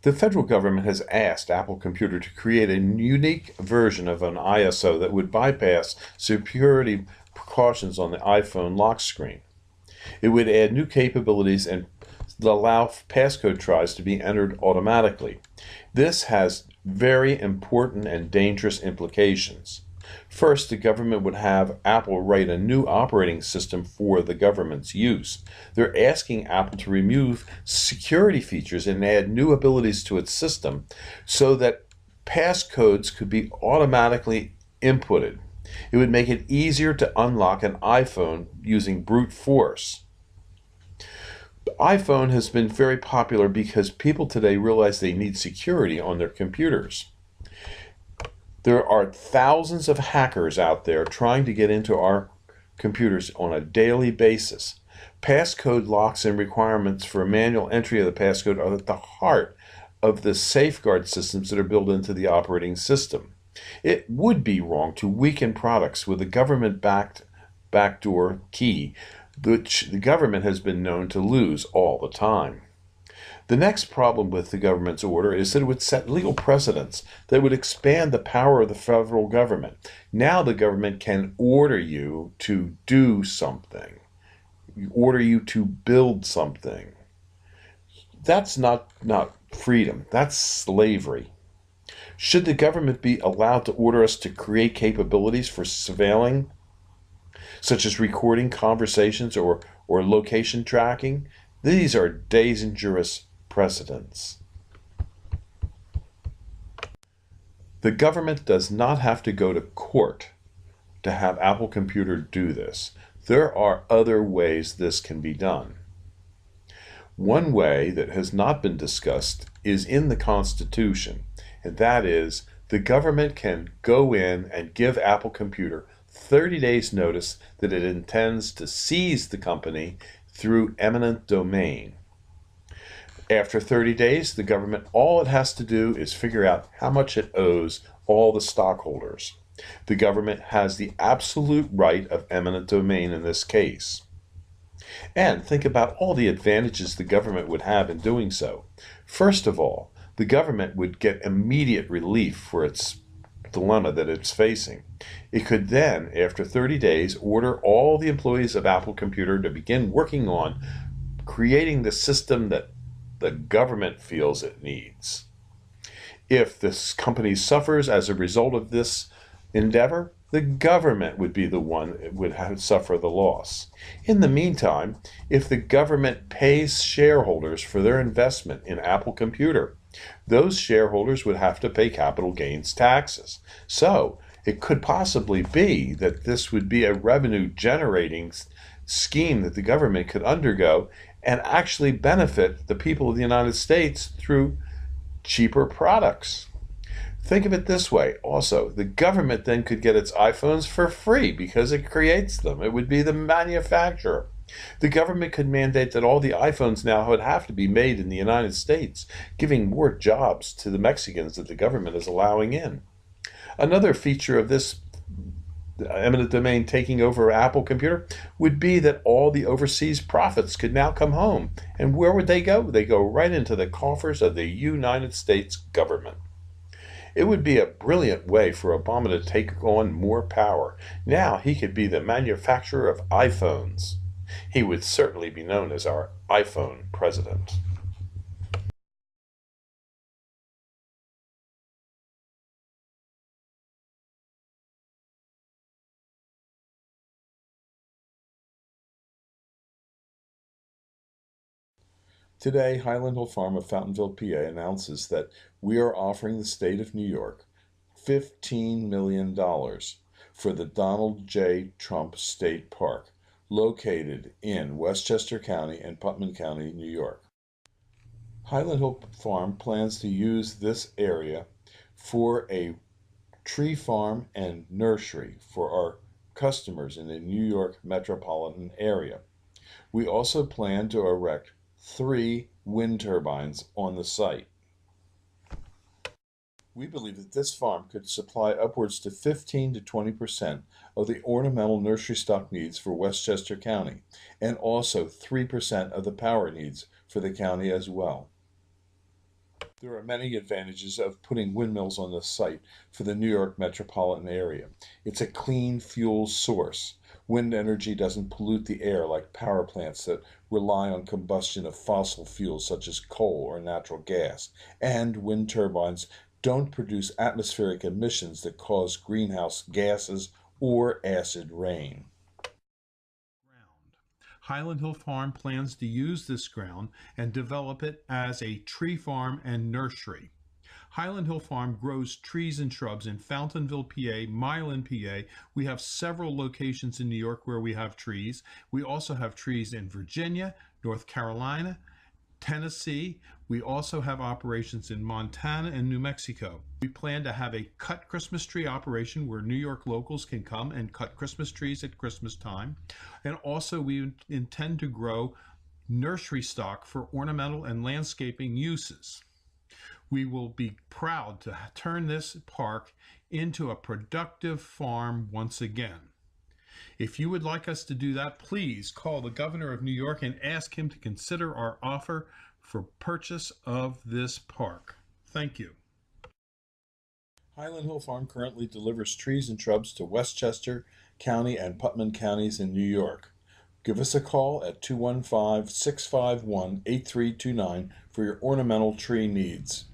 The federal government has asked Apple Computer to create a unique version of an ISO that would bypass security precautions on the iPhone lock screen. It would add new capabilities and allow passcode tries to be entered automatically. This has very important and dangerous implications. First, the government would have Apple write a new operating system for the government's use. They're asking Apple to remove security features and add new abilities to its system so that passcodes could be automatically inputted. It would make it easier to unlock an iPhone using brute force. The iPhone has been very popular because people today realize they need security on their computers. There are thousands of hackers out there trying to get into our computers on a daily basis. Passcode locks and requirements for manual entry of the passcode are at the heart of the safeguard systems that are built into the operating system. It would be wrong to weaken products with a government-backed backdoor key, which the government has been known to lose all the time. The next problem with the government's order is that it would set legal precedents that would expand the power of the federal government. Now the government can order you to do something, order you to build something. That's not freedom, that's slavery. Should the government be allowed to order us to create capabilities for surveilling, such as recording conversations or location tracking? These are dangerous precedents. The government does not have to go to court to have Apple Computer do this. There are other ways this can be done. One way that has not been discussed is in the Constitution, and that is the government can go in and give Apple Computer 30 days notice that it intends to seize the company through eminent domain. After 30 days, the government, all it has to do is figure out how much it owes all the stockholders. The government has the absolute right of eminent domain in this case. And think about all the advantages the government would have in doing so. First of all, the government would get immediate relief for its dilemma that it's facing. It could then, after 30 days, order all the employees of Apple Computer to begin working on creating the system that the government feels it needs. If this company suffers as a result of this endeavor, the government would be the one that would suffer the loss. In the meantime, if the government pays shareholders for their investment in Apple Computer, those shareholders would have to pay capital gains taxes. So it could possibly be that this would be a revenue generating scheme that the government could undergo and actually benefit the people of the United States through cheaper products. Think of it this way also, the government then could get its iPhones for free because it creates them. It would be the manufacturer. The government could mandate that all the iPhones now would have to be made in the United States, giving more jobs to the Mexicans that the government is allowing in. Another feature of this eminent domain taking over Apple Computer would be that all the overseas profits could now come home. And where would they go? They go right into the coffers of the United States government. It would be a brilliant way for Obama to take on more power. Now he could be the manufacturer of iPhones. He would certainly be known as our iPhone president. Today, Highland Hill Farm of Fountainville, PA announces that we are offering the state of New York $15 million for the Donald J. Trump State Park, located in Westchester County and Putnam County, New York. Highland Hill Farm plans to use this area for a tree farm and nursery for our customers in the New York metropolitan area. We also plan to erect 3 wind turbines on the site. We believe that this farm could supply upwards to 15 to 20% of the ornamental nursery stock needs for Westchester County, and also 3% of the power needs for the county as well. There are many advantages of putting windmills on the site for the New York metropolitan area. It's a clean fuel source. Wind energy doesn't pollute the air like power plants that rely on combustion of fossil fuels such as coal or natural gas. And wind turbines don't produce atmospheric emissions that cause greenhouse gases or acid rain. Highland Hill Farm plans to use this ground and develop it as a tree farm and nursery. Highland Hill Farm grows trees and shrubs in Fountainville, PA, Milan, PA. We have several locations in New York where we have trees. We also have trees in Virginia, North Carolina, Tennessee. We also have operations in Montana and New Mexico. We plan to have a cut Christmas tree operation where New York locals can come and cut Christmas trees at Christmas time. And also we intend to grow nursery stock for ornamental and landscaping uses. We will be proud to turn this park into a productive farm once again. If you would like us to do that, please call the governor of New York and ask him to consider our offer for purchase of this park. Thank you. Highland Hill Farm currently delivers trees and shrubs to Westchester County and Putnam counties in New York. Give us a call at 215-651-8329 for your ornamental tree needs.